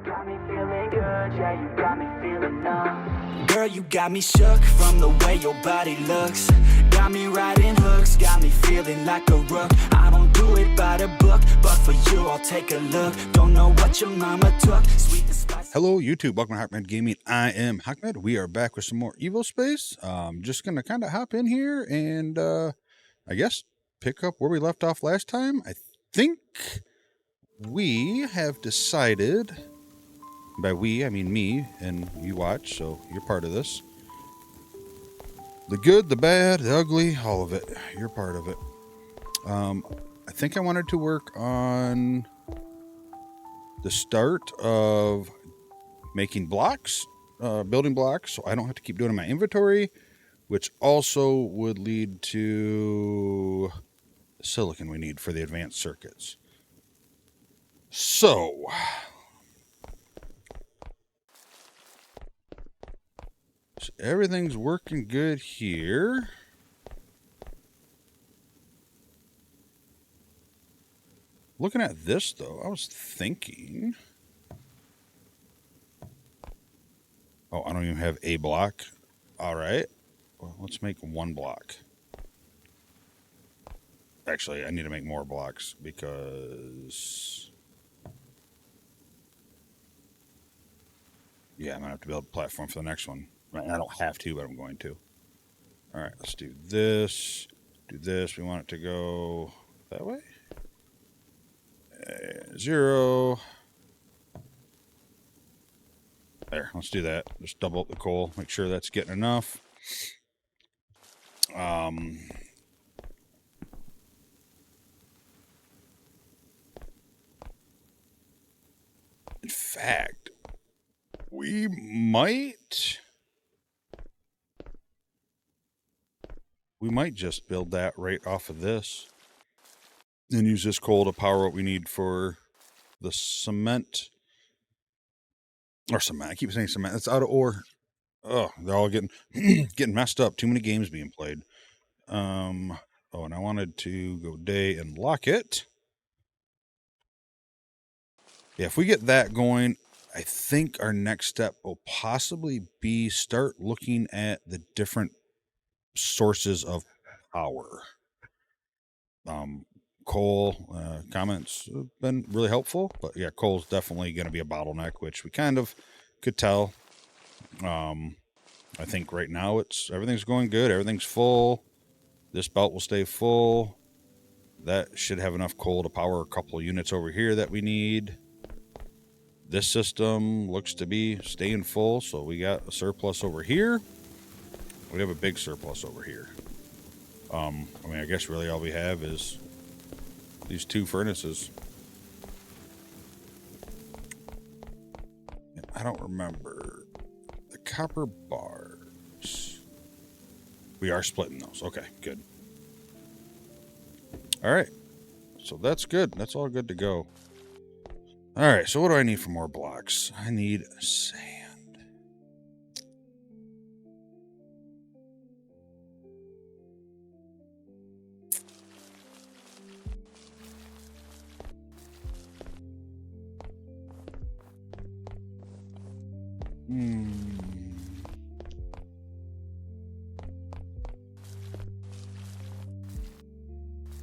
got me feeling good, yeah, you got me feeling numb. Girl, you got me shook from the way your body looks. Got me riding hooks, got me feeling like a rook. I don't do it by the book, but for you I'll take a look. Don't know what your mama took, sweet and spicy. Hello YouTube, welcome to Hackmed Gaming. I am Hackmed. We are back with some more Evospace. Just gonna kind of hop in here and I guess pick up where we left off last time. I think we have decided, by we I mean me, and you watch, so you're part of this. The good, the bad, the ugly, all of it. You're part of it. I think I wanted to work on the start of making blocks, building blocks, so I don't have to keep doing it in my inventory, which also would lead to the silicon we need for the advanced circuits. So everything's working good here. Looking at this, though, I was thinking... Oh, I don't even have a block. All right. Well, let's make one block. Actually, I need to make more blocks because... Yeah, I'm going to have to build a platform for the next one. I don't have to, but I'm going to. All right, let's do this. Do this. We want it to go that way. 0. There, let's do that. Just double up the coal. Make sure that's getting enough. In fact, we might just build that right off of this and use this coal to power what we need for the cement. Or cement. I keep saying cement. It's out of ore. Oh, they're all getting getting messed up. Too many games being played. Oh, and I wanted to go day and lock it. Yeah, if we get that going, I think our next step will possibly be start looking at the different sources of power. Coal comments have been really helpful, but yeah, coal's definitely going to be a bottleneck, which we kind of could tell. I think right now everything's going good, everything's full. This belt will stay full. That should have enough coal to power a couple of units over here that we need. This system looks to be staying full, so we got a surplus over here. We have a big surplus over here. I mean, I guess really all we have is these 2 furnaces. I don't remember the copper bars. We are splitting those. Okay, good. All right. So that's good. That's all good to go. All right. So what do I need for more blocks? I need sand.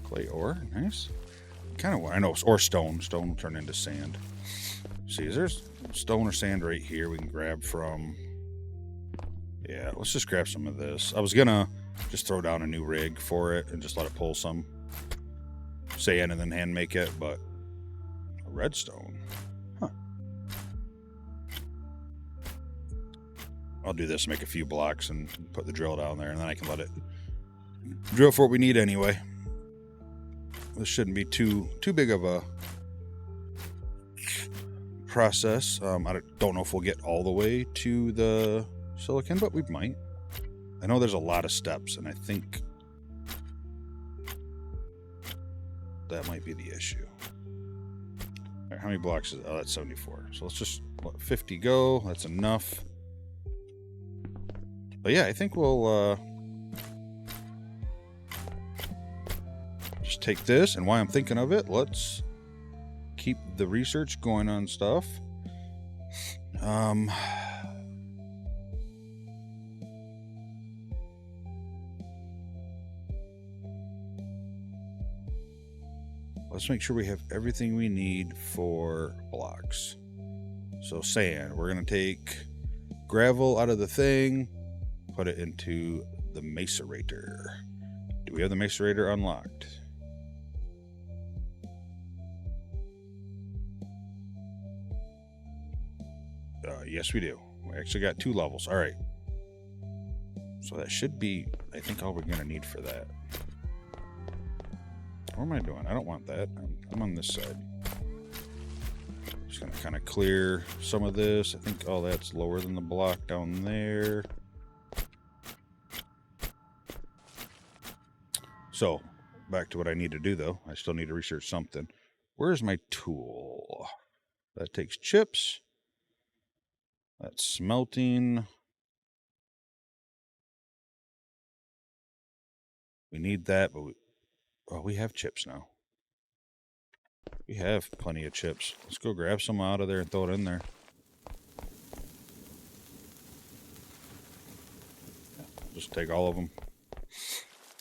Clay ore, nice. Kind of, I know, or stone. Stone will turn into sand. See, there's stone or sand right here we can grab from. Yeah, let's just grab some of this. I was gonna just throw down a new rig for it and just let it pull some sand and then hand make it, but redstone. Huh. I'll do this, make a few blocks and put the drill down there, and then I can let it drill for what we need anyway. This shouldn't be too big of a process. I don't know if we'll get all the way to the silicon, but we might. I know there's a lot of steps, and I think that might be the issue. All right, how many blocks is that? Oh, that's 74. So let's just let 50 go. That's enough. But yeah, I think we'll just take this, and while I'm thinking of it, let's keep the research going on stuff. Let's make sure we have everything we need for blocks. So sand, we're going to take gravel out of the thing, put it into the macerator. Do we have the macerator unlocked? Yes, we do. We actually got 2 levels. All right. So that should be, I think, all we're going to need for that. What am I doing? I don't want that. I'm on this side. Just going to kind of clear some of this. I think all that's lower than the block down there. So, back to what I need to do, though. I still need to research something. Where's my tool? That takes chips. That's smelting. We need that, but we have chips now. We have plenty of chips. Let's go grab some out of there and throw it in there. Just take all of them.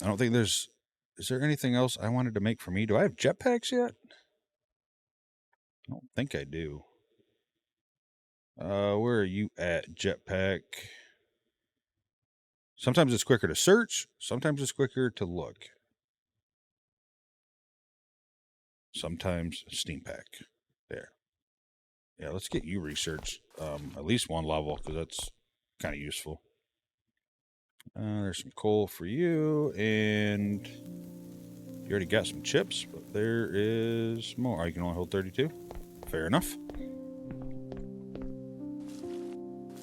I don't think there's... Is there anything else I wanted to make for me? Do I have jetpacks yet? I don't think I do. Where are you at, jetpack? Sometimes it's quicker to search. Sometimes it's quicker to look. Sometimes steam pack. There. Yeah, let's get you researched. At least 1 level, because that's kind of useful. There's some coal for you, and you already got some chips, but there is more. Oh, you can only hold 32. Fair enough.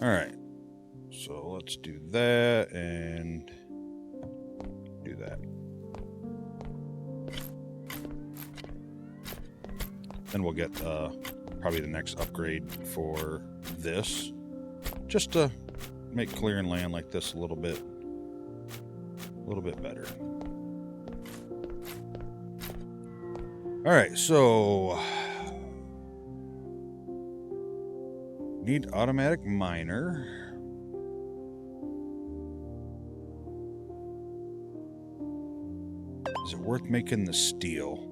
All right. So let's do that and do that. Then we'll get probably the next upgrade for this, just to make clearing land like this a little bit better. All right, so need automatic miner. Is it worth making the steel?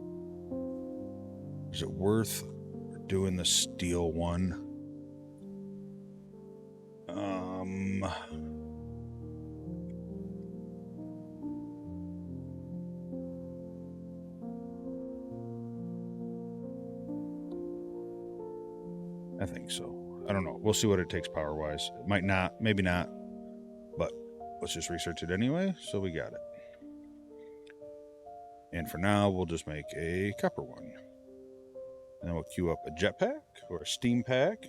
Is it worth doing the steel one? I think so. I don't know. We'll see what it takes power-wise. It might not, maybe not, but let's just research it anyway, so we got it. And for now, we'll just make a copper one. And then we'll queue up a jetpack or a steam pack.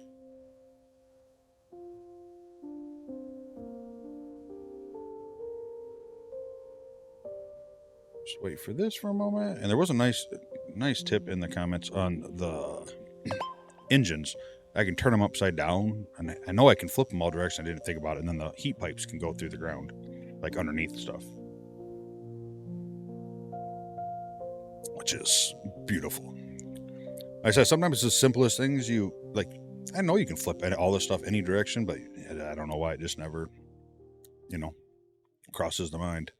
Just wait for this for a moment. And there was a nice tip in the comments on the engines. I can turn them upside down, and I know I can flip them all directions. I didn't think about it. And then the heat pipes can go through the ground, like underneath stuff, which is beautiful. Like I said, sometimes it's the simplest things. You like, I know you can flip all this stuff any direction, but I don't know why it just never, crosses the mind.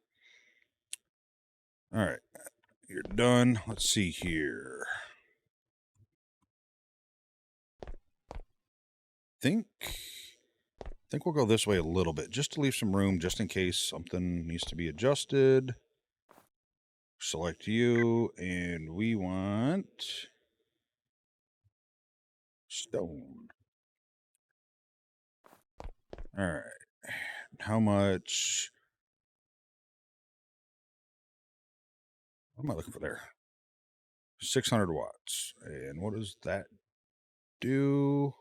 All right, you're done. Let's see here. I think we'll go this way a little bit, just to leave some room, just in case something needs to be adjusted. Select you, and we want stone. All right. How much? What am I looking for there? 600 watts. And what does that do?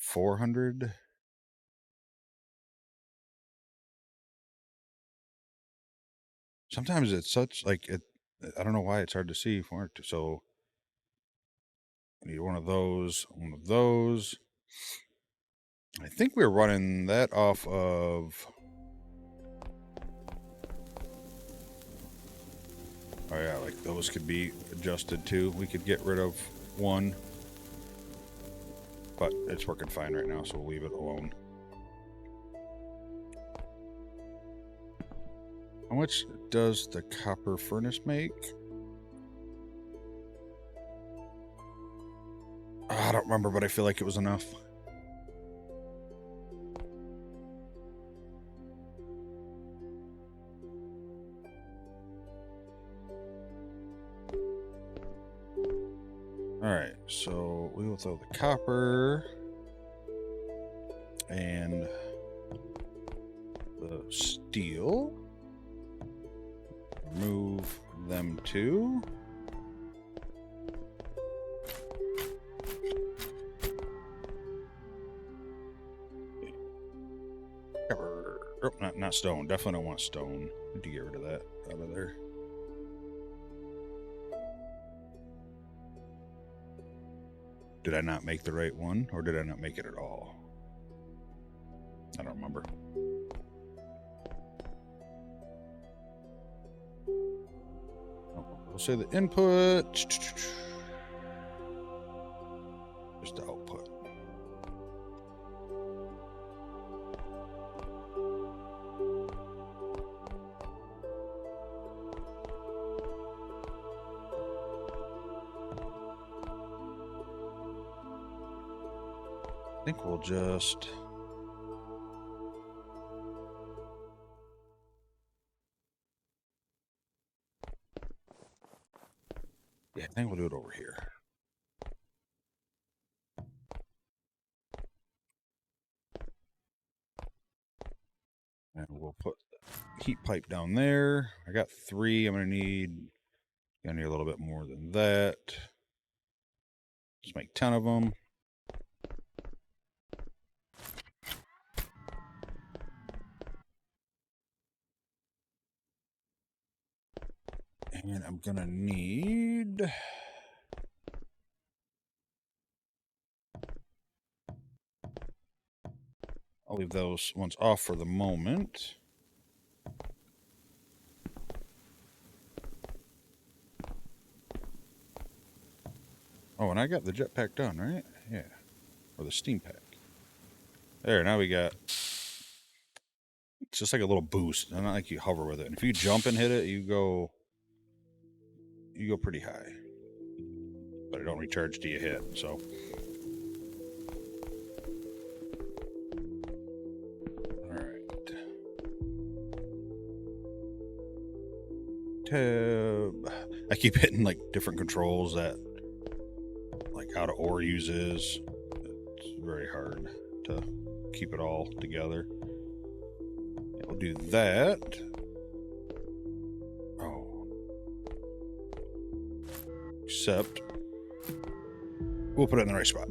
400. Sometimes it's such like it. I don't know why it's hard to see. So I need one of those. I think we're running that off of. Oh yeah, like those could be adjusted too. We could get rid of one. But it's working fine right now, so we'll leave it alone. How much does the copper furnace make? I don't remember, but I feel like it was enough. Alright, so we will throw the copper and the steel. Remove them two. Copper. Oh, not stone. Definitely don't want stone. Need to get rid of that out of there. Did I not make the right one, or did I not make it at all? I don't remember. We'll say the input. Just the output. I think we'll just... Yeah, I think we'll do it over here. And we'll put the heat pipe down there. I got 3. I'm gonna need a little bit more than that. Just make 10 of them. And I'm gonna need... I'll leave those ones off for the moment. Oh, and I got the jetpack done, right? Yeah. Or the steam pack. There, now we got... It's just like a little boost. Not like you hover with it. And if you jump and hit it, you go pretty high. But it don't recharge till you hit, so... Tab. I keep hitting like different controls that like out of ore uses. It's very hard to keep it all together. Yeah, we'll do that. Oh. Except we'll put it in the right spot.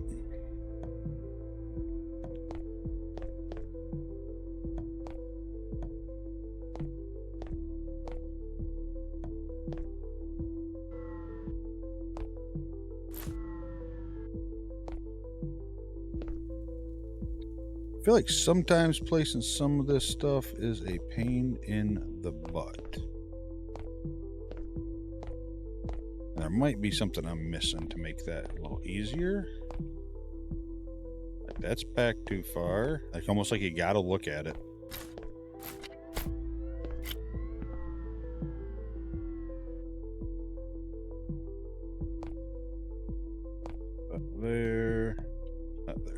I feel like sometimes placing some of this stuff is a pain in the butt. And there might be something I'm missing to make that a little easier. Like that's back too far. Like almost like you gotta look at it. Up there. Up there.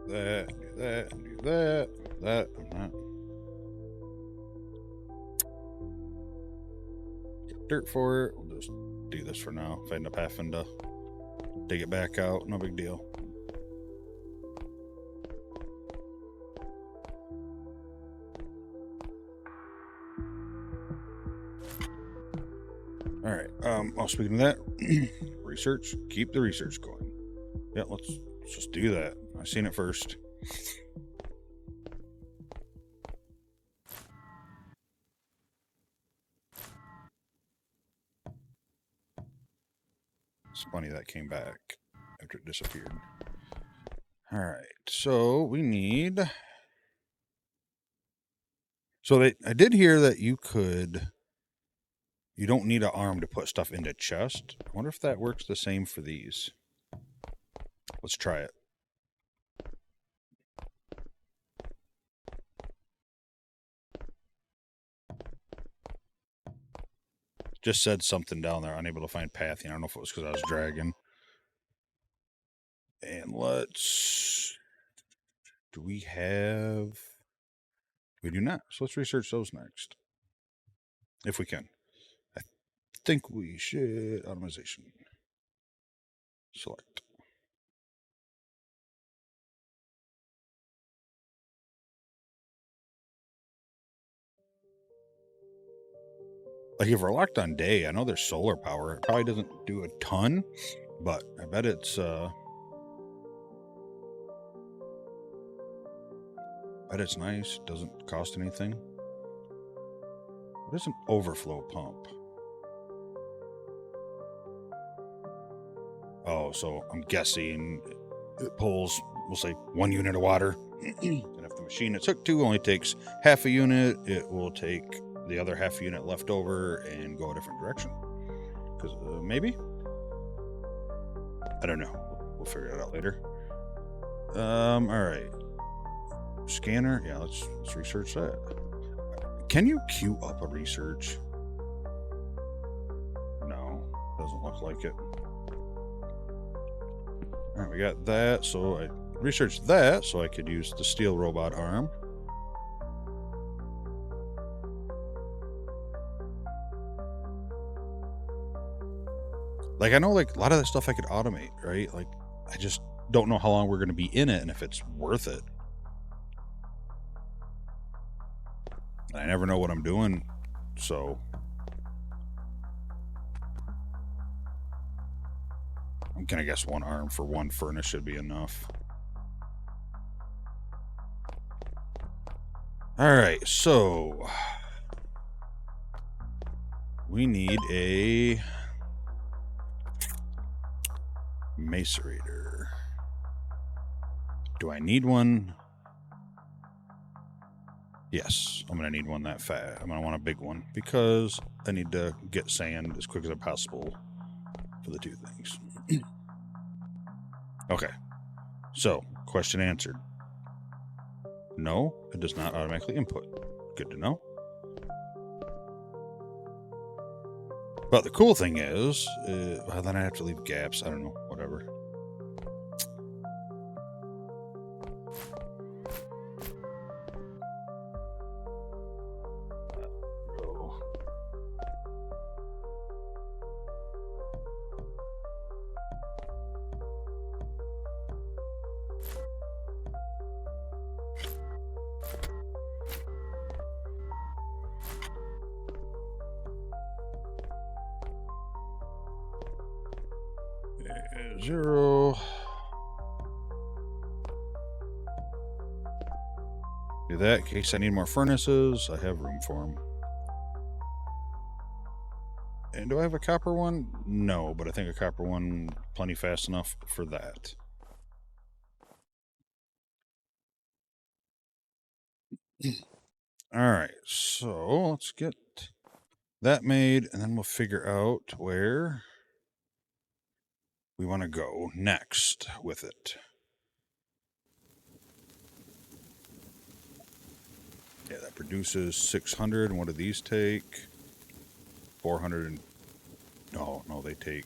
That, do that, and do that. That, I'm not. Get dirt for it. We'll just do this for now. If I end up having to dig it back out, no big deal. All right. Oh, speaking of that, research. Keep the research going. Yeah, let's just do that. I seen it first. It's funny that came back after it disappeared. All right, so we need. So I did hear that you could You don't need an arm to put stuff into chest. I wonder if that works the same for these. Let's try it. Just said something down there, unable to find pathing. I don't know if it was because I was dragging. And let's... Do we have... We do not. So let's research those next. If we can. I think we should... Automation. Select. Like if we're locked on day, I know there's solar power. It probably doesn't do a ton, but I bet it's nice. Doesn't cost anything. What is an overflow pump? Oh, so I'm guessing it pulls, we'll say, 1 unit of water. And if the machine it's hooked to only takes half a unit, it will take the other half unit left over and go a different direction. Because maybe? I don't know. We'll figure it out later. All right. Scanner. Yeah, let's research that. Can you queue up a research? No, doesn't look like it. All right, we got that. So I researched that so I could use the steel robot arm. Like, I know, like, a lot of that stuff I could automate, right? Like, I just don't know how long we're going to be in it and if it's worth it. I never know what I'm doing, so... I'm going to guess 1 arm for 1 furnace should be enough. Alright, so... We need a... macerator. Do I need one? Yes, I'm going to need one that fat. I'm going to want a big one because I need to get sand as quick as possible for the 2 things. Okay, so question answered. No, it does not automatically input. Good to know. But the cool thing is, well, then I have to leave gaps. I don't know, whatever. Zero. Do that in case I need more furnaces. I have room for them. And do I have a copper one? No, but I think a copper one plenty fast enough for that. All right, so let's get that made, and then we'll figure out where we want to go next with it. Yeah, that produces 600, and what do these take? 400 and... No, they take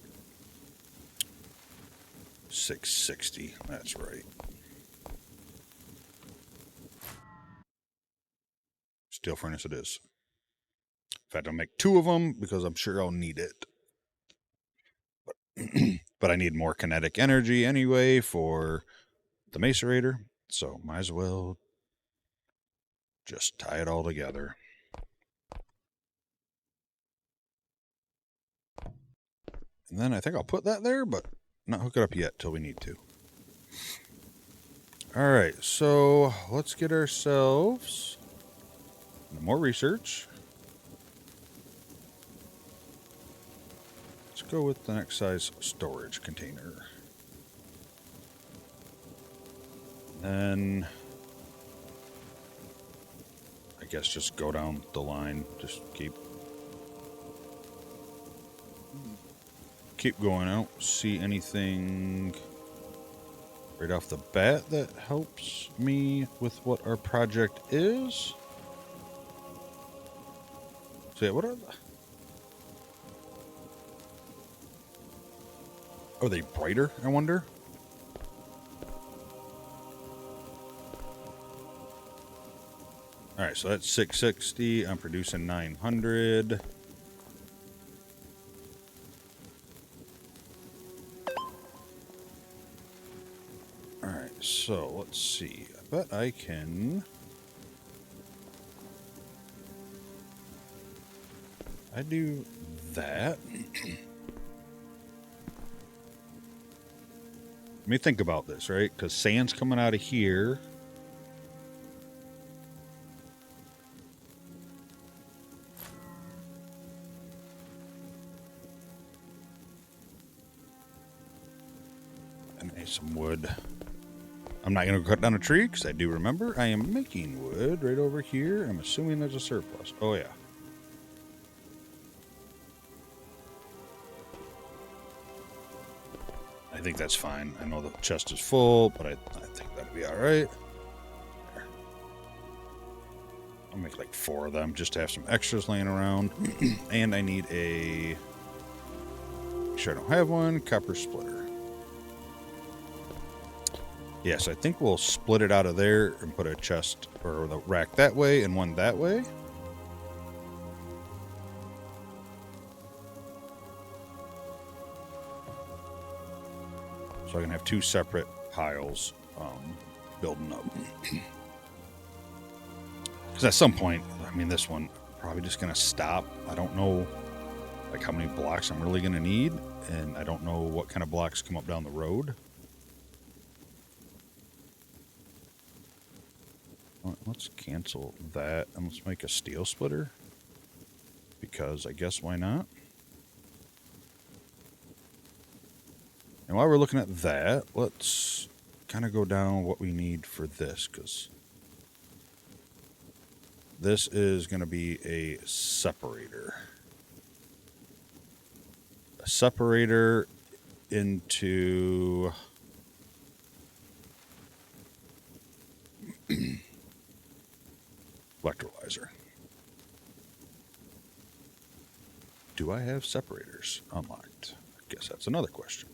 660. That's right. Steel furnace it is. In fact, I'll make 2 of them because I'm sure I'll need it. But I need more kinetic energy anyway for the macerator, so might as well just tie it all together. And then I think I'll put that there, but not hook it up yet till we need to. All right, so let's get ourselves more research. Let's go with the next size storage container. Then I guess just go down the line, just keep keep going. I don't see anything right off the bat that helps me with what our project is. So yeah, what are they brighter, I wonder? Alright, so that's 660. I'm producing 900. Alright, so let's see. I bet I can... I do that. Let me think about this, right? Because sand's coming out of here. And I need some wood. I'm not going to cut down a tree because I do remember I am making wood right over here. I'm assuming there's a surplus. Oh, yeah. I think that's fine. I know the chest is full, but I think that'll be all right. There. I'll make like 4 of them just to have some extras laying around. And I need a... Make sure I don't have one. Copper splitter. Yes, I think we'll split it out of there and put a chest or the rack that way and one that way. So I can have 2 separate piles building up. Because at some point, I mean, this one probably just going to stop. I don't know like how many blocks I'm really going to need, and I don't know what kind of blocks come up down the road. Let's cancel that and let's make a steel splitter. Because I guess why not? And while we're looking at that, let's kind of go down what we need for this, because this is going to be a separator. A separator into electrolyzer. Do I have separators unlocked? I guess that's another question.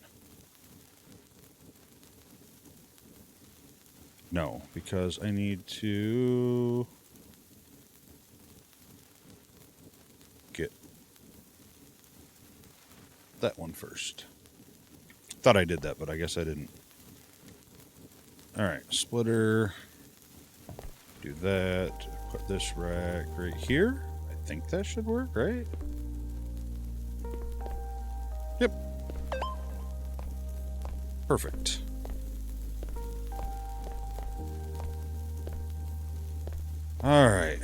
No, because I need to get that one first. Thought I did that, but I guess I didn't. Alright, splitter. Do that. Put this rack right here. I think that should work, right? Yep. Perfect. Alright.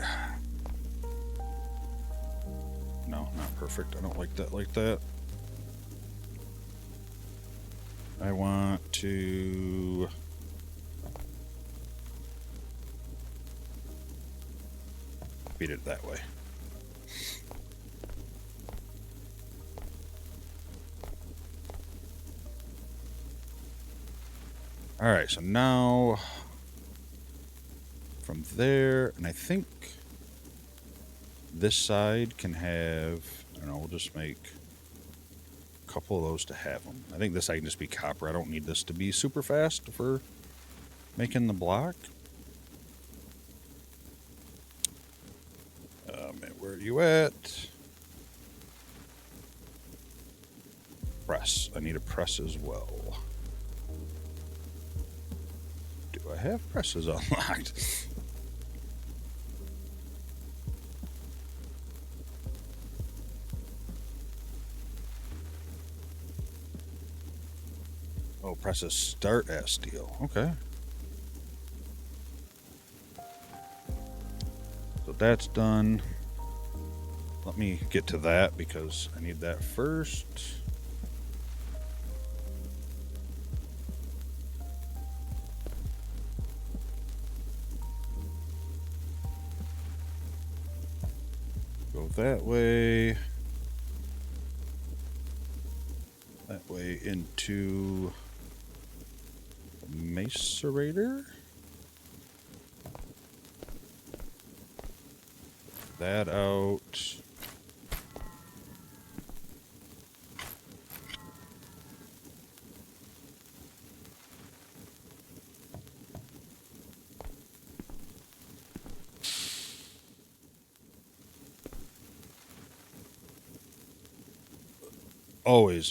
No, not perfect. I don't like that like that. I want to... feed it that way. Alright, so now from there, and I think this side can have, I don't know, we'll just make a couple of those to have them. I think this side can just be copper. I don't need this to be super fast for making the block. Where are you at? Press. I need a press as well. Do I have presses unlocked? Oh, presses start as steel. Okay. So that's done. Let me get to that because I need that first. Go that way. that way into the macerator. That out.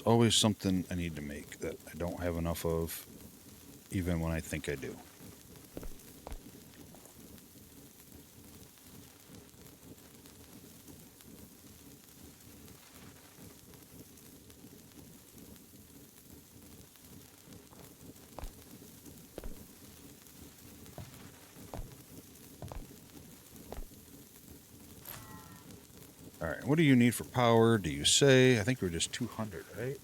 Always something I need to make that I don't have enough of, even when I think I do. All right, what do you need for power? Do you say? I think we're just 200, right?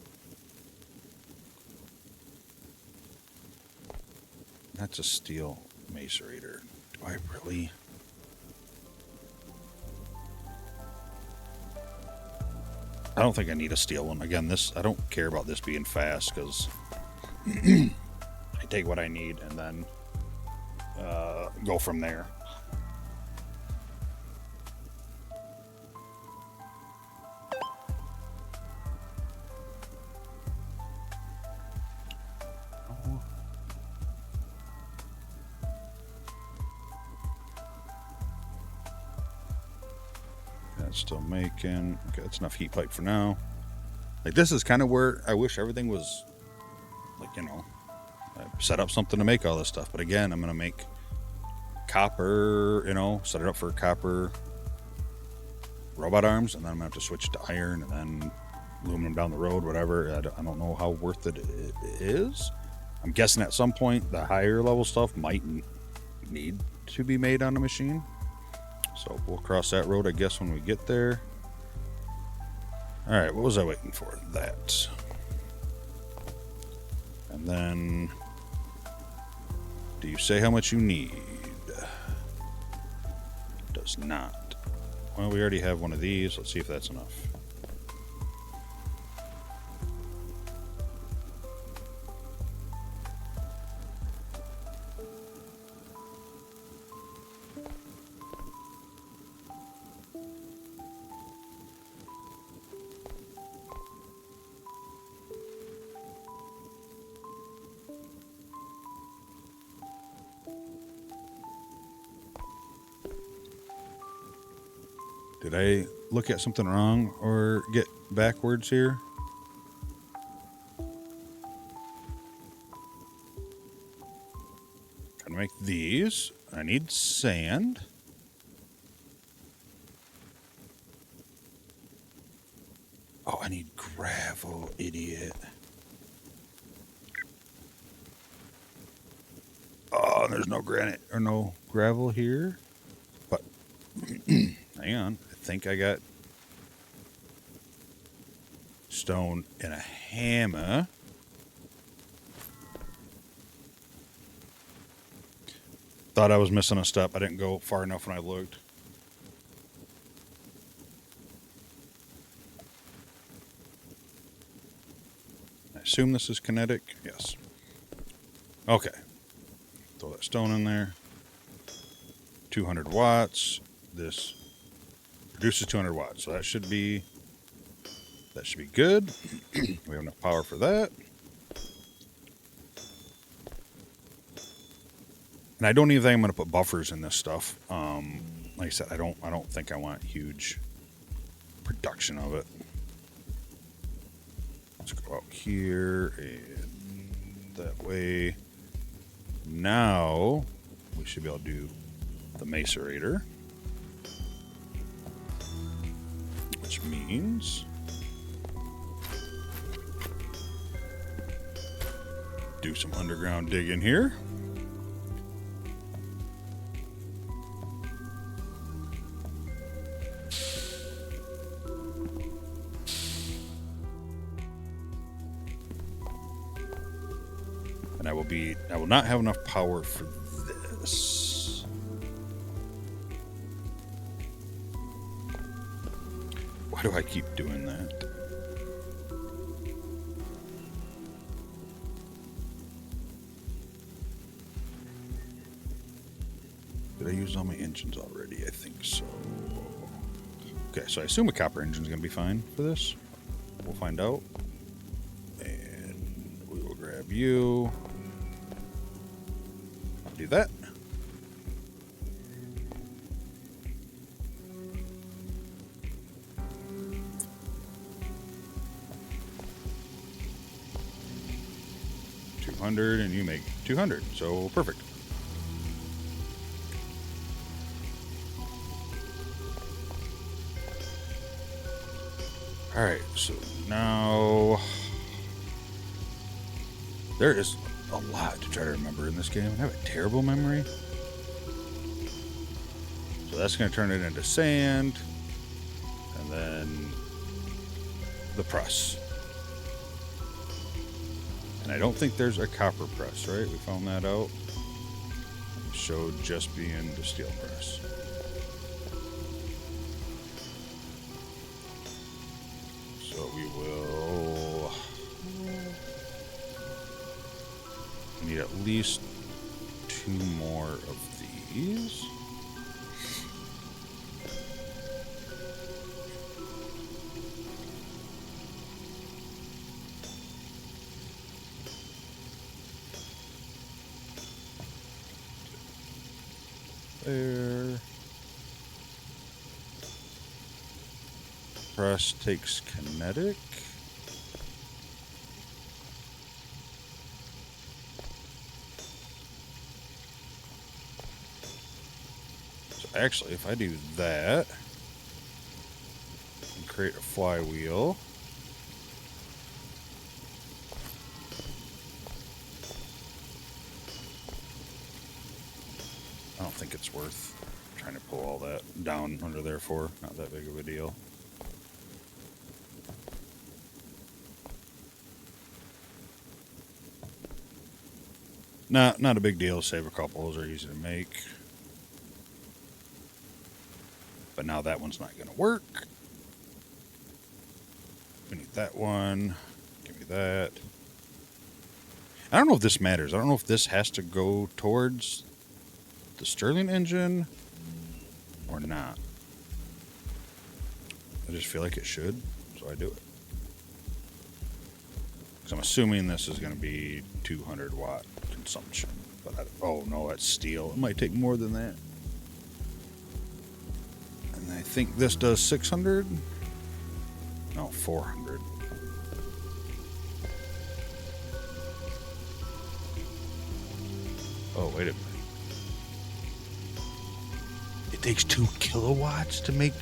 That's a steel macerator. Do I really? I don't think I need a steel one. Again, I don't care about this being fast because I take what I need and then go from there. Still making. Okay, that's enough heat pipe for now. Like, this is kind of where I wish everything was, like, I set up something to make all this stuff. But again, I'm going to make copper, set it up for copper robot arms, and then I'm going to have to switch to iron and then aluminum down the road, whatever. I don't know how worth it is. I'm guessing at some point the higher level stuff might need to be made on a machine. So we'll cross that road, I guess, when we get there. All right, what was I waiting for? That. And then, do you say how much you need? Does not. Well, we already have one of these. Let's see if that's enough. Did I look at something wrong or get backwards here? Gonna make these. I need sand. Oh, I need gravel, idiot. Oh, there's no granite or no gravel here. But hang on. I think I got stone and a hammer. Thought I was missing a step. I didn't go far enough when I looked. I assume this is kinetic. Yes. Okay. Throw that stone in there. 200 watts. This produces 200 watts, so that should be good. We have enough power for that. And I don't even think I'm going to put buffers in this stuff. Like I said, I don't think I want huge production of it. Let's go out here and that way. Now we should be able to do the macerator, which means do some underground digging here. And I will not have enough power for this. Why do I keep doing that? Did I use all my engines already? I think so. Okay, so I assume a copper engine is going to be fine for this. We'll find out. And we will grab you. Do that. $200 and you make 200, so perfect. All right, so now there is a lot to try to remember in this game. I have a terrible memory. So that's going to turn it into sand, and then the press. And I don't think there's a copper press, right? We found that out. It showed just being the steel press. So we will need at least 2 more of these. There. Press takes kinetic. So actually, if I do that and create a flywheel, I don't think it's worth trying to pull all that down under there for. Not that big of a deal. Not a big deal. Save a couple. Those are easy to make. But now that one's not going to work. We need that one. Give me that. I don't know if this matters. I don't know if this has to go towards the Stirling engine or not. I just feel like it should, so I do it. Because I'm assuming this is going to be 200 watt consumption. But oh no, that's steel. It might take more than that. And I think this does 600. No, 400. Oh, wait a minute. It takes 2 kilowatts to make.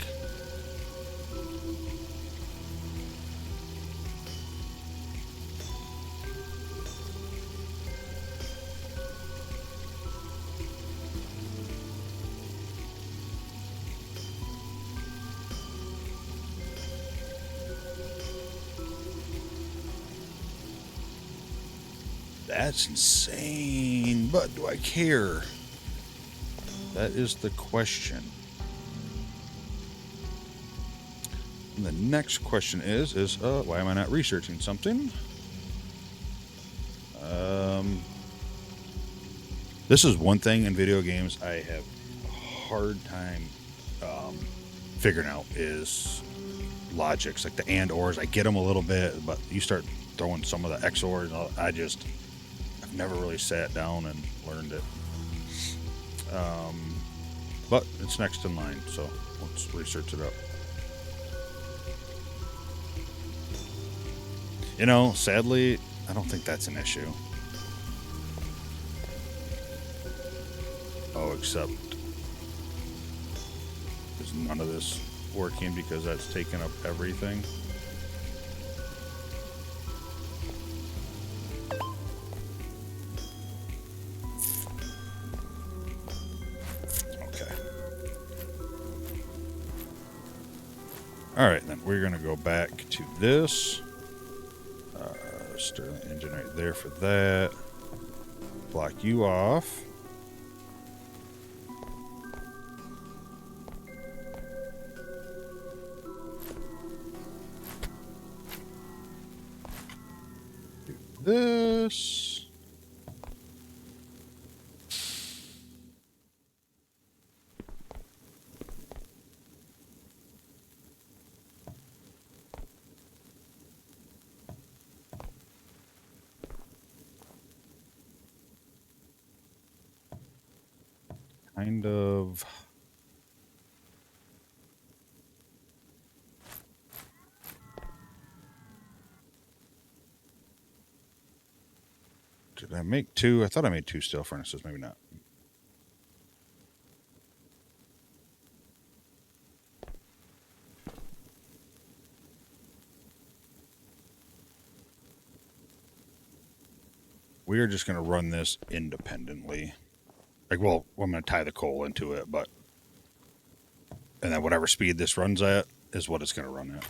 That's insane, but do I care? That is the question. And the next question is why am I not researching something? This is one thing in video games I have a hard time figuring out is logics, like the and ors. I get them a little bit, but you start throwing some of the XORs, I've never really sat down and learned it. But it's next in line, so let's research it up. You know, sadly, I don't think that's an issue. Oh, except there's none of this working because that's taking up everything. Alright, then we're going to go back to this. Stirling engine right there for that. Block you off. Do this. kind of... Did I make two? I thought I made two steel furnaces. Maybe not. We are just going to run this independently. Like, well, I'm going to tie the coal into it, but... And then whatever speed this runs at is what it's going to run at.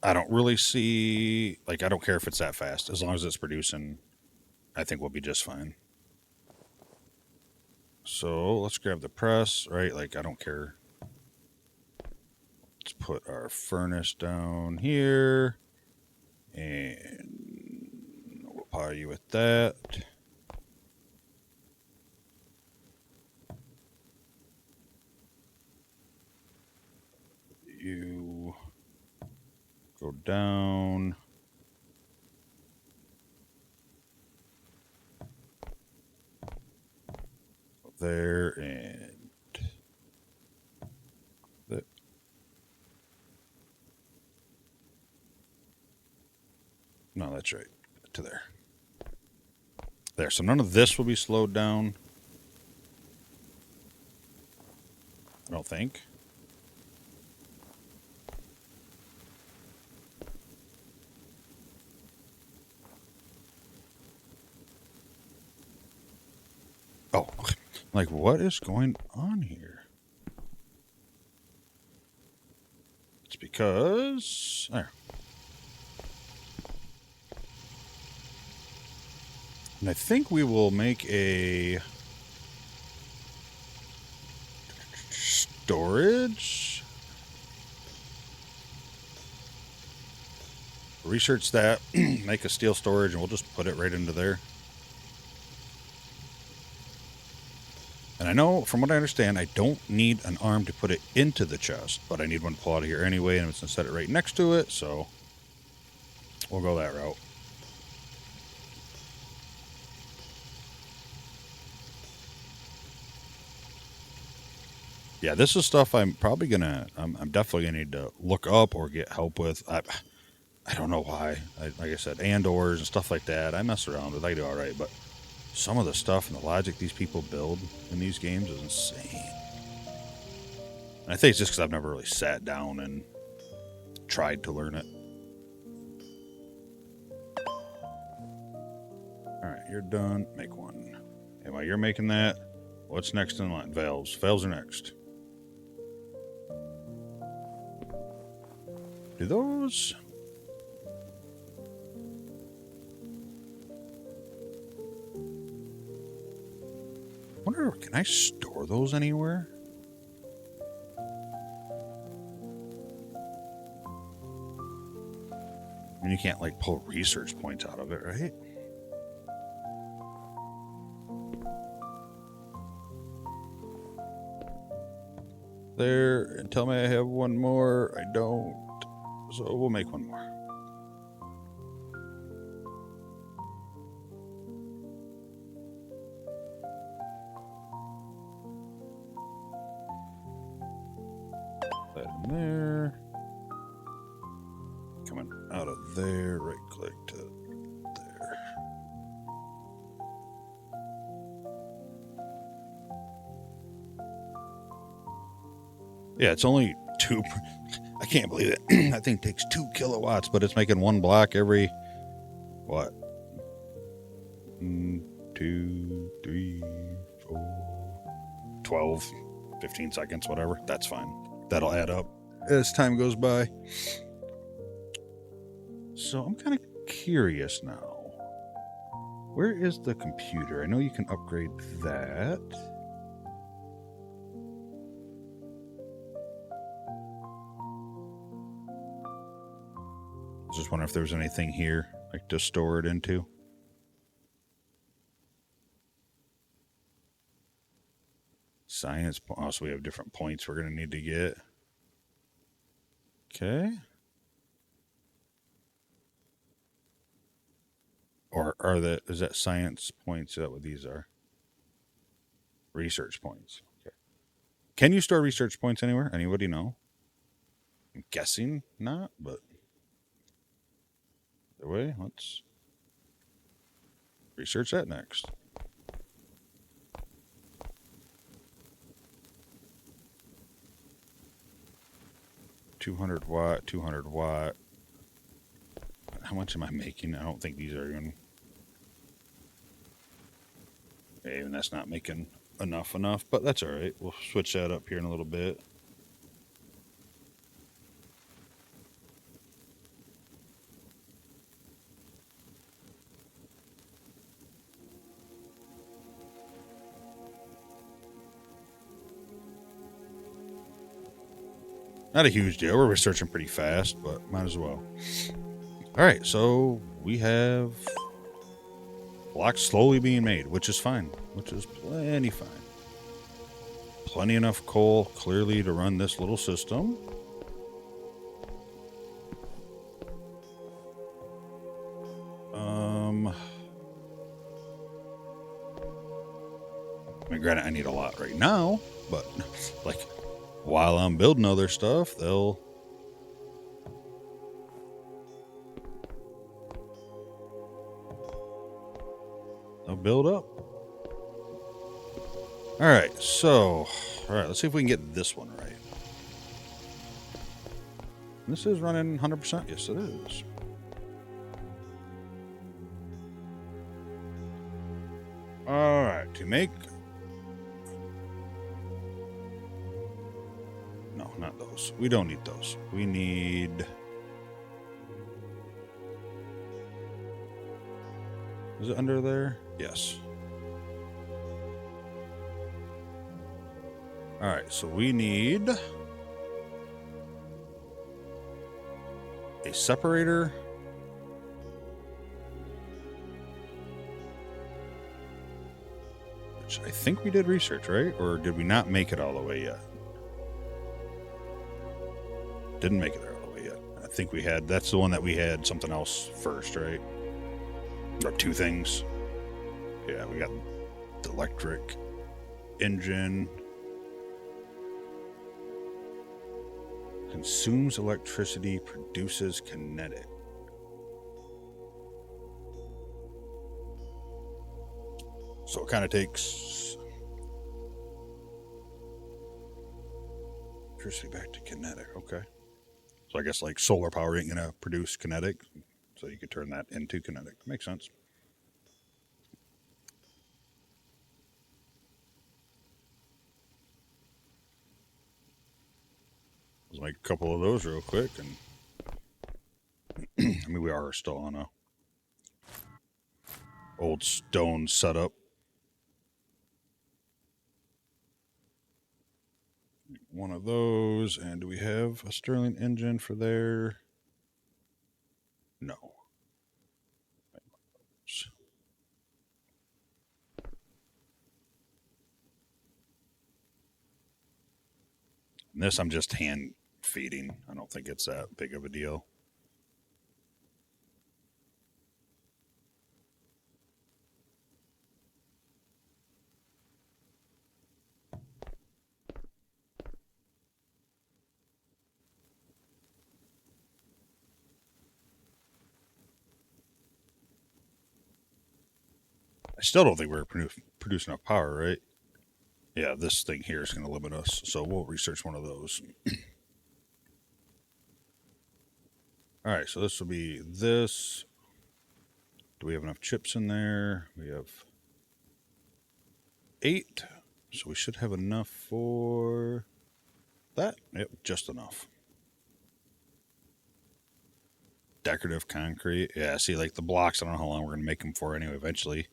I don't really see... Like, I don't care if it's that fast. As long as it's producing, I think we'll be just fine. So, let's grab the press, right? Like, I don't care. Let's put our furnace down here. And we'll power you with that. You go down. There and that. No, that's right. To there. There. So none of this will be slowed down. I don't think. Oh, like what is going on here? It's because... There. And I think we will make a... storage? Research that, make a steel storage, and we'll just put it right into there. And I know, from what I understand, I don't need an arm to put it into the chest, but I need one to pull out of here anyway, and I'm going to set it right next to it, so we'll go that route. Yeah, this is stuff I'm probably going to, I'm definitely going to need to look up or get help with. I don't know why. Like I said, and/ors and stuff like that, I mess around with. I do all right, but some of the stuff and the logic these people build in these games is insane. And I think it's just because I've never really sat down and tried to learn it. Alright, you're done. Make one. And while you're making that, what's next in line? Valves. Valves are next. Do those... I wonder, can I store those anywhere? I mean, you can't, like, pull research points out of it, right? There, and tell me I have one more. I don't. So we'll make one more. That in there. Coming out of there, right click to there. Yeah, it's only 2. I can't believe it. That thing takes 2 kilowatts, but it's making 1 block every, what? 1, 2, 3, 4, 12, 15 seconds, whatever. That's fine. That'll add up as time goes by. So I'm kind of curious now. Where is the computer? I know you can upgrade that. I just wonder if there's anything here like to store it into. Science. Oh, so we have different points we're going to need to get. Okay. Or is that science points? Is that what these are? Research points. Okay. Can you store research points anywhere? Anybody know? I'm guessing not, but either way, let's research that next. $200 watt, 200 watt. How much am I making? I don't think these are even. Even that's not making enough, but that's all right. We'll switch that up here in a little bit. Not a huge deal. We're researching pretty fast, but might as well. All right, so we have blocks slowly being made, which is fine, which is plenty fine. Plenty enough coal, clearly, to run this little system. I mean, granted, I need a lot right now, but like while I'm building other stuff, they'll build up. All right, so let's see if we can get this one right. This is running 100%. Yes, it is. All right, to make. No, not those. We don't need those. We need. Is it under there? Yes. All right, so we need a separator. Which I think we did research, right? Or did we not make it all the way yet? Didn't make it there all the way yet. I think we had, that's the one that we had something else first, right? Or two things. Yeah, we got the electric engine. Consumes electricity, produces kinetic. So it kind of takes electricity back to kinetic. Okay. So I guess like solar power ain't going to produce kinetic. So you could turn that into kinetic. Makes sense. Let's make a couple of those real quick. And I mean, we are still on a old stone setup. One of those. And do we have a Stirling engine for there? No. And this I'm just hand feeding. I don't think it's that big of a deal. I still don't think we're producing enough power, right? Yeah, this thing here is going to limit us, so we'll research one of those. All right, so this will be this. Do we have enough chips in there? We have 8, so we should have enough for that. Yep, just enough. Decorative concrete. Yeah, see, like the blocks, I don't know how long we're going to make them for anyway, eventually.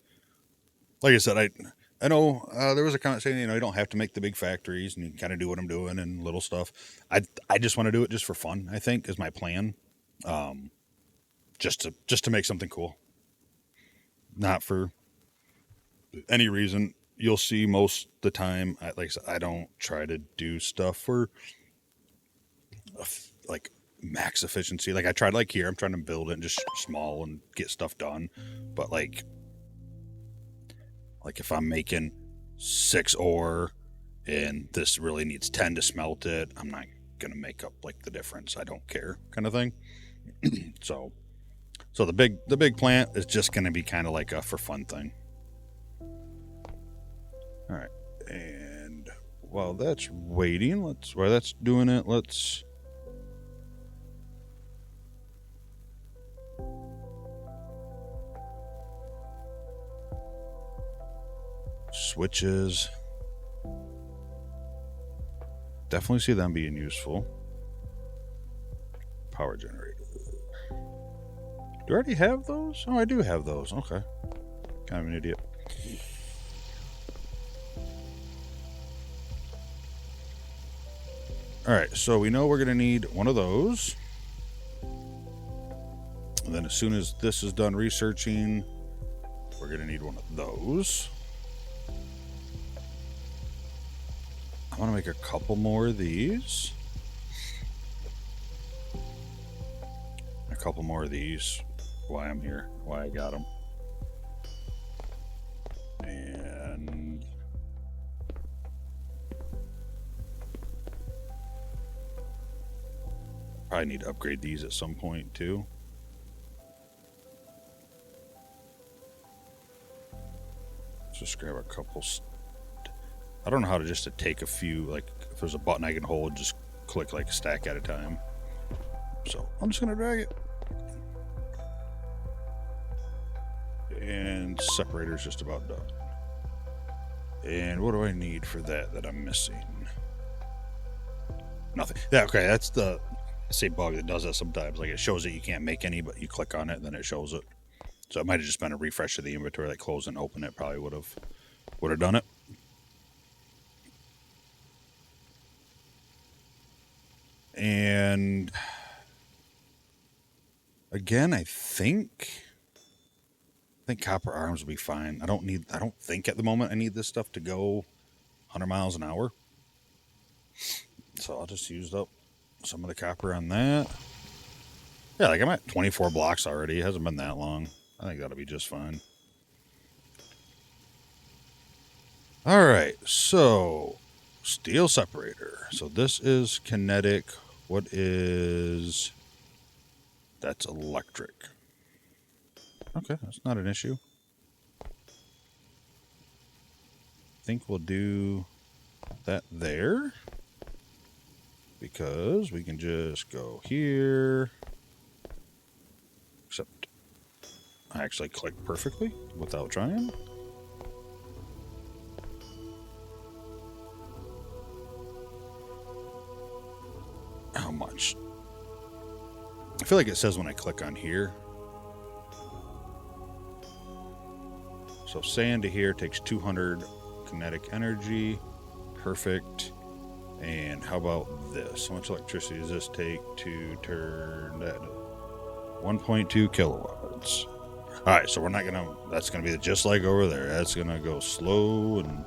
Like I said, I know there was a comment saying, you don't have to make the big factories and you can kind of do what I'm doing and little stuff. I just want to do it just for fun, I think, is my plan. Just to make something cool. Not for any reason. You'll see most the time, like I said, I don't try to do stuff for like max efficiency. Like I tried like here, I'm trying to build it just small and get stuff done. But like if I'm making 6 ore and this really needs 10 to smelt it, I'm not gonna make up like the difference. I don't care, kind of thing. So the big plant is just gonna be kind of like a for fun thing. All right, and while that's waiting, while that's doing it, let's switches. Definitely see them being useful. Power generator. Do I already have those? Oh, I do have those. Okay. Kind of an idiot. Alright, so we know we're going to need one of those. And then as soon as this is done researching, we're going to need one of those. I want to make a couple more of these. A couple more of these. Why I'm here. Why I got them. And probably need to upgrade these at some point too. Just grab a couple. I don't know how to just to take a few, like if there's a button I can hold, just click like a stack at a time. So I'm just gonna drag it. And separator's just about done. And what do I need for that I'm missing? Nothing. Yeah, okay, that's the same bug that does that sometimes. Like it shows that you can't make any, but you click on it and then it shows it. So it might have just been a refresh of the inventory, like close and open it probably would have done it. And again, I think copper arms will be fine. I don't think at the moment I need this stuff to go 100 miles an hour. So I'll just use up some of the copper on that. Yeah, like I'm at 24 blocks already. It hasn't been that long. I think that'll be just fine. All right, so steel separator. So this is kinetic. What is... That's electric. Okay, that's not an issue. I think we'll do that there. Because we can just go here. Except I actually clicked perfectly without trying. How much? I feel like it says when I click on here. So sand to here takes 200 kinetic energy. Perfect. And how about this? How much electricity does this take to turn that? 1.2 kilowatts. All right, so we're not gonna. That's gonna be just like over there. That's gonna go slow and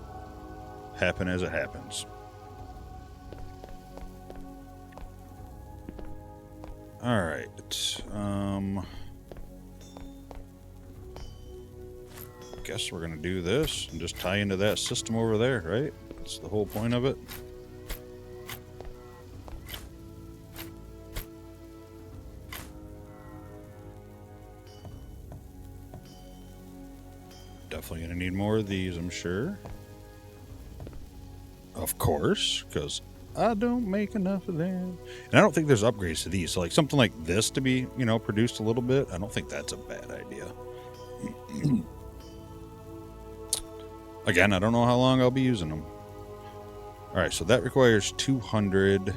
happen as it happens. All right. Guess we're gonna do this and just tie into that system over there, right? That's the whole point of it. Definitely gonna need more of these, I'm sure. Of course, because I don't make enough of them. And I don't think there's upgrades to these. So like something like this to be, produced a little bit, I don't think that's a bad idea. Again, I don't know how long I'll be using them. All right, so that requires 200.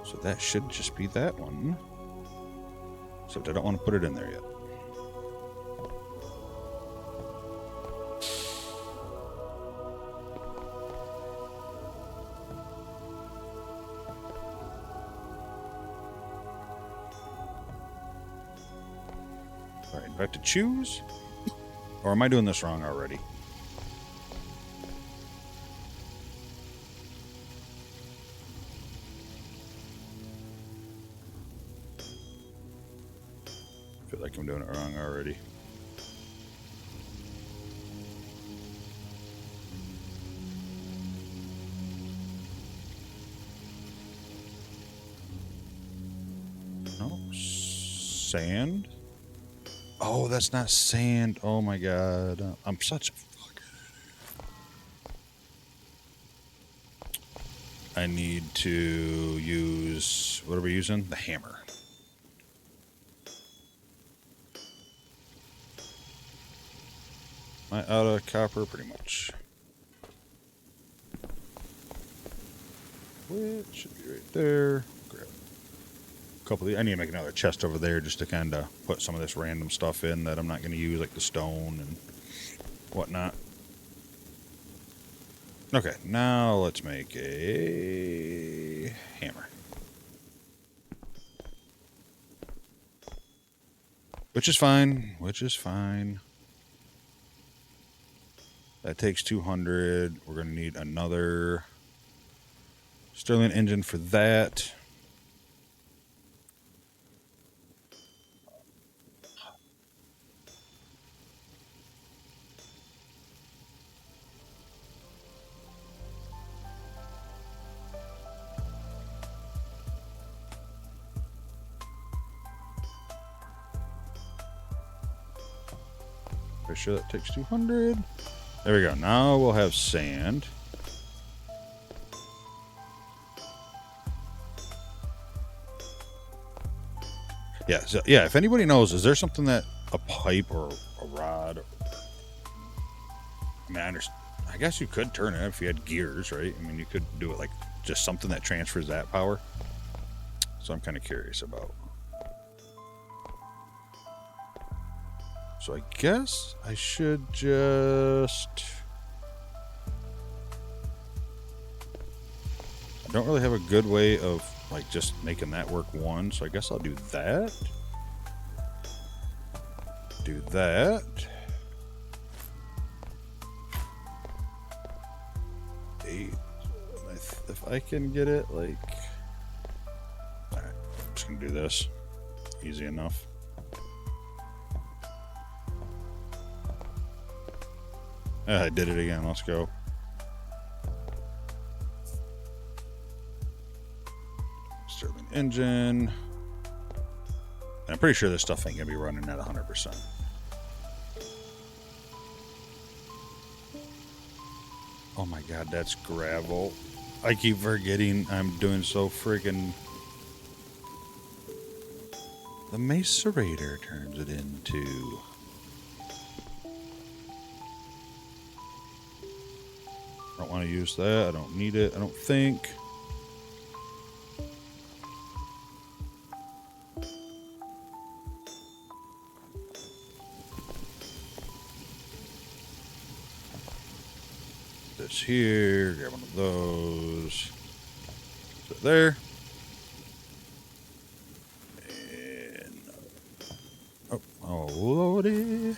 So that should just be that one. Except I don't want to put it in there yet. All right, do I have to choose? Or am I doing this wrong already? feel like I'm doing it wrong already. No. Sand? Oh, that's not sand. Oh my god. I'm such a fucker. I need to use... What are we using? The hammer. Am I out of copper? Pretty much. Which should be right there. Grab a couple of these. I need to make another chest over there just to kind of put some of this random stuff in that I'm not going to use, like the stone and whatnot. Okay, now let's make a hammer. Which is fine. Which is fine. That takes 200. We're going to need another Sterling engine for that. Pretty sure that takes 200. There we go. Now we'll have sand. Yeah, so, yeah, if anybody knows, is there something that a pipe or a rod? I mean, I guess you could turn it if you had gears, right? I mean, you could do it like just something that transfers that power. So I'm kind of curious about. So I guess I should just... I don't really have a good way of like just making that work one, so I guess I'll do that. Do that. Eight. If I can get it, like... Alright, I'm just gonna do this. Easy enough. I did it again. Let's go. Sterling engine. I'm pretty sure this stuff ain't gonna be running at 100%. Oh my god, that's gravel. I keep forgetting I'm doing so friggin'... The macerator turns it into... I don't want to use that. I don't need it. I don't think. This here. Grab one of those. Put it there. And... Oh, lordy.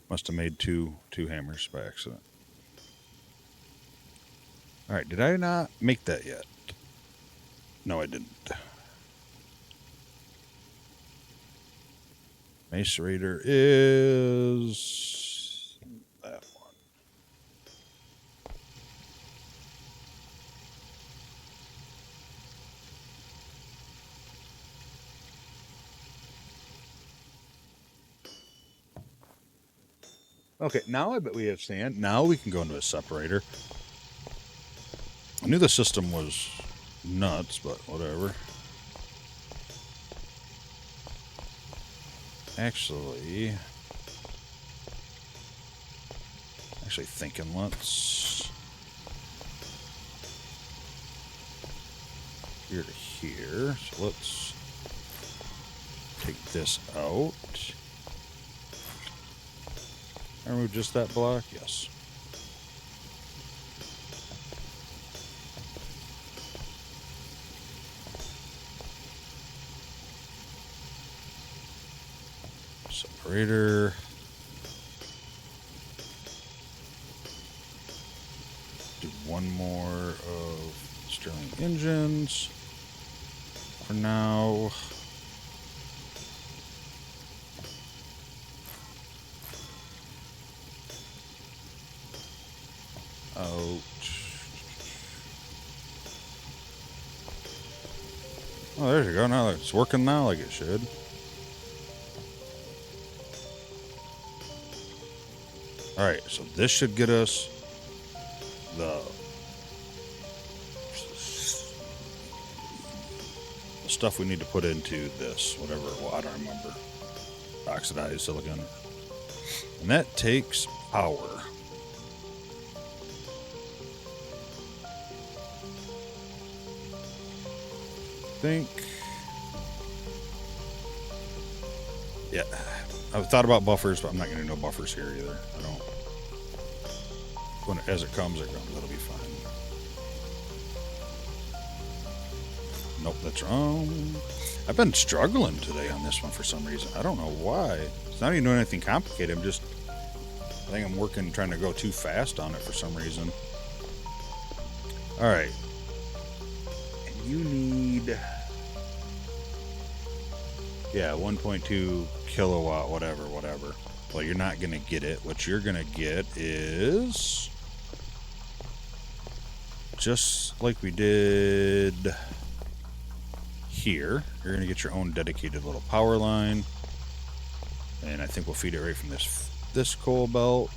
Must have made two hammers by accident. Alright, did I not make that yet? No, I didn't. Macerator is that one. Okay, now I bet we have sand. Now we can go into a separator. I knew the system was nuts, but whatever. Actually thinking, let's here to here. So let's take this out. I remove just that block? Yes. Separator. one more of Sterling engines for now. Oh, there you go. Now it's working now like it should. Alright, so this should get us the stuff we need to put into this, whatever, well, I don't remember. Oxidized silicon. And that takes power. Yeah, I've thought about buffers, but I'm not going to do no buffers here either. I don't. As it comes, it comes. That'll be fine. Nope, that's wrong. I've been struggling today on this one for some reason. I don't know why. It's not even doing anything complicated. I think I'm working, trying to go too fast on it for some reason. All right. And you need... Yeah, 1.2 kilowatt, whatever. Well, you're not going to get it. What you're going to get is... just like we did here, you're going to get your own dedicated little power line. And I think we'll feed it right from this coal belt.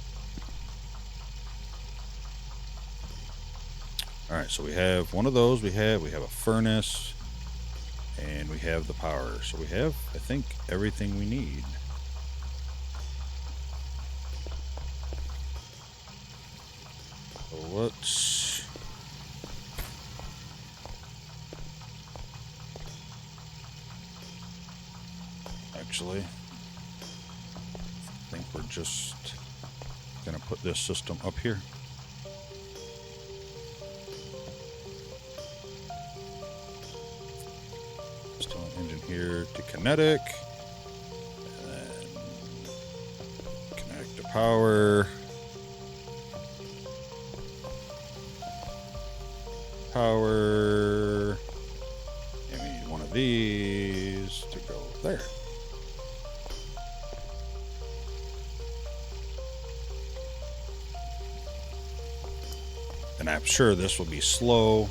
All right, so we have one of those. We have a furnace. And we have the power. So we have, I think, everything we need. So let's... Actually, I think we're just going to put this system up here. Engine here to kinetic, and then connect to power, and we need one of these to go there. And I'm sure this will be slow.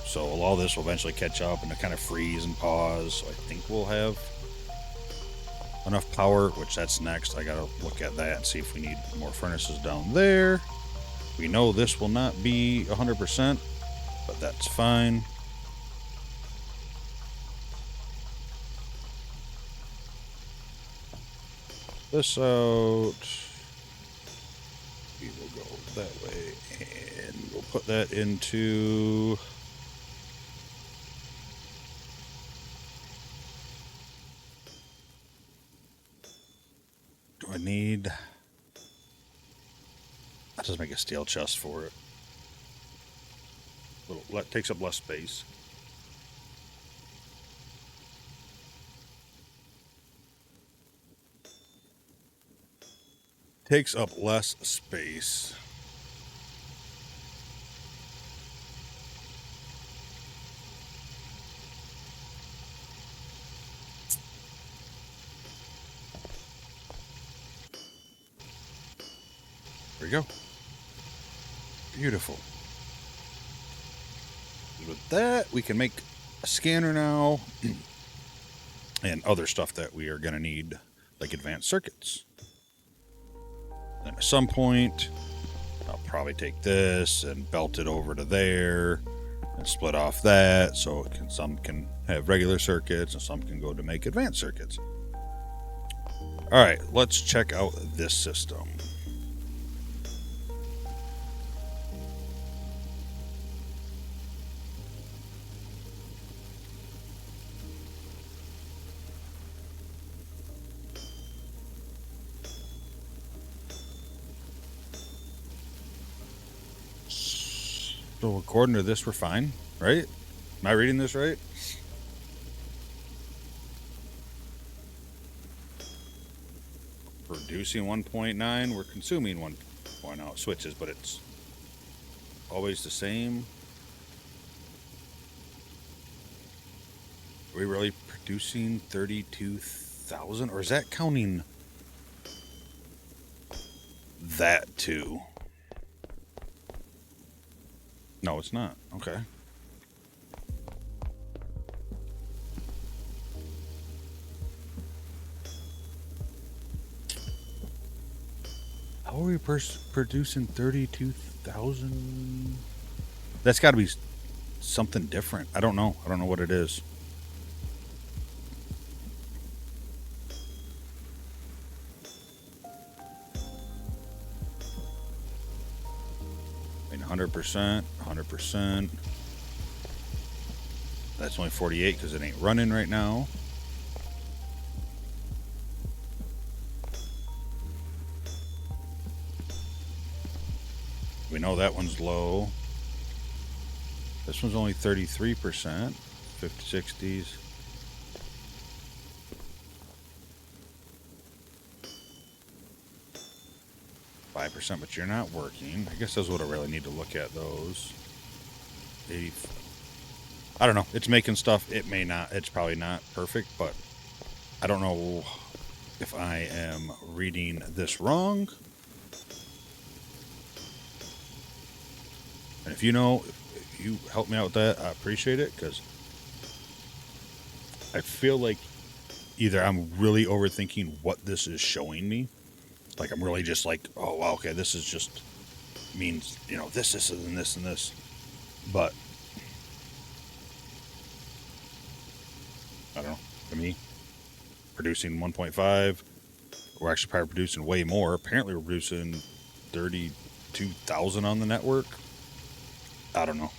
So all this will eventually catch up and kind of freeze and pause. So I think we'll have enough power, which that's next. I gotta look at that and see if we need more furnaces down there. We know this will not be 100%, but that's fine. This out. We will go that way, and we'll put that into... I need... I'll just make a steel chest for it. Takes up less space. Takes up less space. There we go. Beautiful. With that, we can make a scanner now and other stuff that we are going to need, like advanced circuits. Then at some point, I'll probably take this and belt it over to there and split off that so some can have regular circuits and some can go to make advanced circuits. All right, let's check out this system. So according to this, we're fine, right? Am I reading this right? Producing 1.9, we're consuming 1.0 switches, but it's always the same? Are we really producing 32,000? Or is that counting that too? No, it's not. Okay. How are we producing 32,000? That's got to be something different. I don't know. I don't know what it is. I mean, 100%, 100%. That's only 48 because it ain't running right now. We know that one's low. This one's only 33%. 50, 60s. %, but you're not working. I guess that's what I really need to look at, those. 80. I don't know. It's making stuff. It may not. It's probably not perfect, but I don't know if I am reading this wrong. And if you know, if you help me out with that, I appreciate it, because I feel like either I'm really overthinking what this is showing me. Like, I'm really just like, oh, wow, okay, this is just means, you know, this, and this, and this. But, I don't know, for me, producing 1.5, we're actually probably producing way more. Apparently, we're producing 32,000 on the network. I don't know.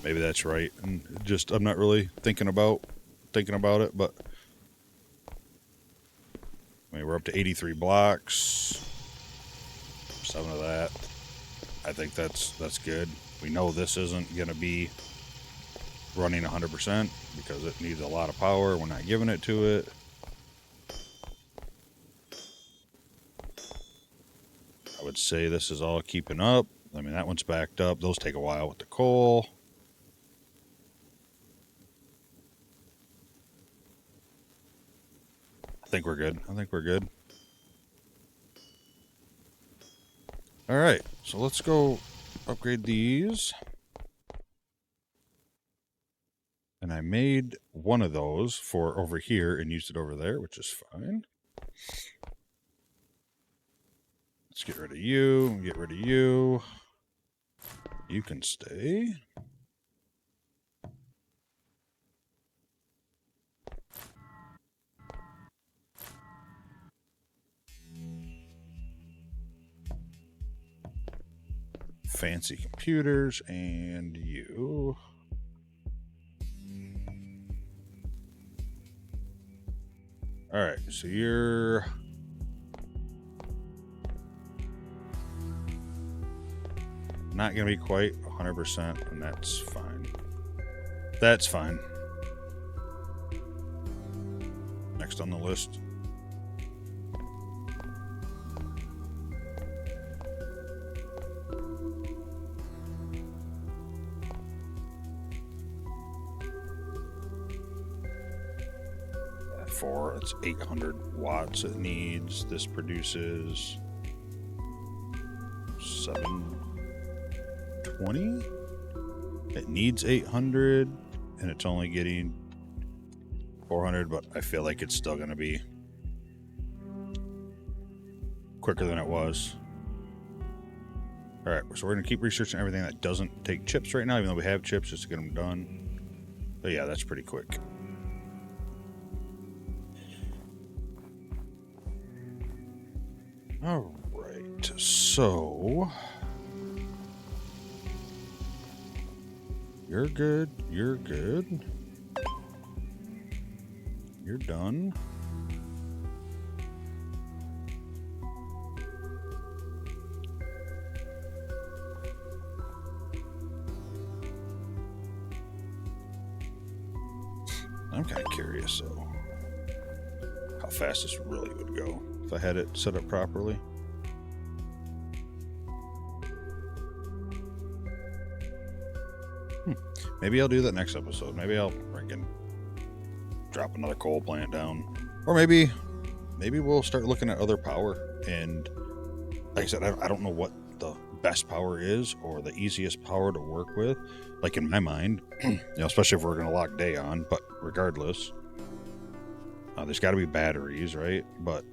Maybe that's right. And just, I'm not really thinking about it, but I mean, we're up to 83 blocks. 7 of that. I think that's good. We know this isn't going to be running 100% because it needs a lot of power. We're not giving it to it. I would say this is all keeping up. I mean, that one's backed up. Those take a while with the coal. I think we're good. All right, so let's go upgrade these. And I made one of those for over here and used it over there, which is fine. Let's get rid of you, get rid of you. You can stay. Fancy computers, and you. All right, so you're not going to be quite 100%, and that's fine. That's fine. Next on the list. It's 800 watts it needs. This produces 720. It needs 800, and it's only getting 400, but I feel like it's still going to be quicker than it was. All right, so we're going to keep researching everything that doesn't take chips right now, even though we have chips, just to get them done. But yeah, that's pretty quick. All right, so you're good. You're good. You're done. I'm kind of curious, though, how fast this really would go if I had it set up properly. Maybe I'll do that next episode. Maybe I'll freaking drop another coal plant down. Or maybe we'll start looking at other power. And like I said, I don't know what the best power is or the easiest power to work with. Like in my mind, especially if we're going to lock day on. But regardless, there's got to be batteries, right? But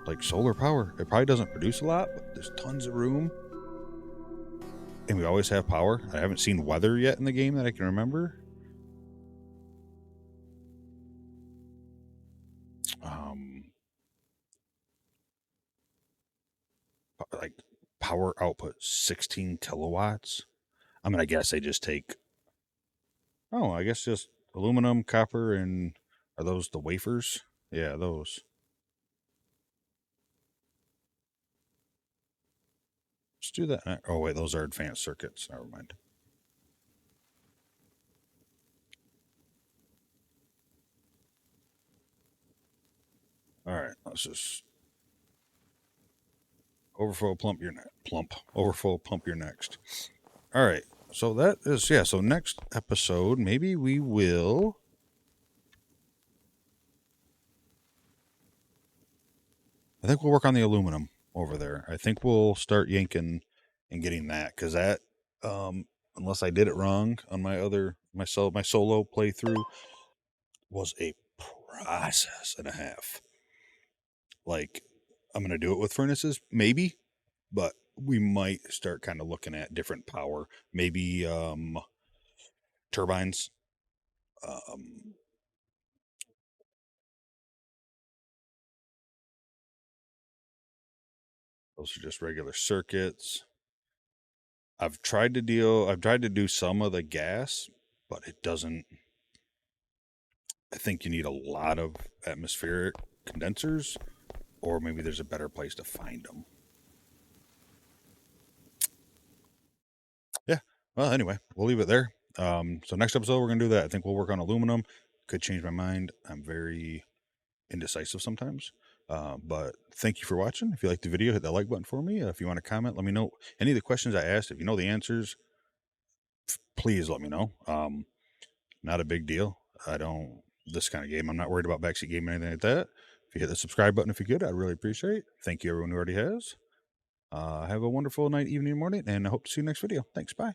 like solar power, it probably doesn't produce a lot, but there's tons of room. And we always have power. I haven't seen weather yet in the game that I can remember. Like power output 16 kilowatts. I mean, I guess they just take, I guess just aluminum, copper, and are those the wafers? Yeah, those. Let's do that. Oh, wait, those are advanced circuits. Never mind. All right, let's just overflow plump your overflow pump your next. All right, so that is, yeah, so next episode, maybe we will. I think we'll work on the aluminum over there. I think we'll start yanking and getting that, because that, unless I did it wrong on my solo playthrough, was a process and a half. Like, I'm gonna do it with furnaces, maybe, but we might start kind of looking at different power, maybe turbines. Those are just regular circuits. I've tried to do some of the gas, but it doesn't. I think you need a lot of atmospheric condensers, or maybe there's a better place to find them. Yeah. Well, anyway, we'll leave it there. So next episode we're gonna do that. I think we'll work on aluminum. Could change my mind. I'm very indecisive sometimes. But thank you for watching. If you liked the video, hit that like button for me. If you want to comment, let me know any of the questions I asked. If you know the answers, please let me know. Not a big deal. This kind of game, I'm not worried about backseat game or anything like that. If you hit the subscribe button, if you could, I'd really appreciate it. Thank you, everyone who already has. Have a wonderful night, evening, morning, and I hope to see you next video. Thanks. Bye.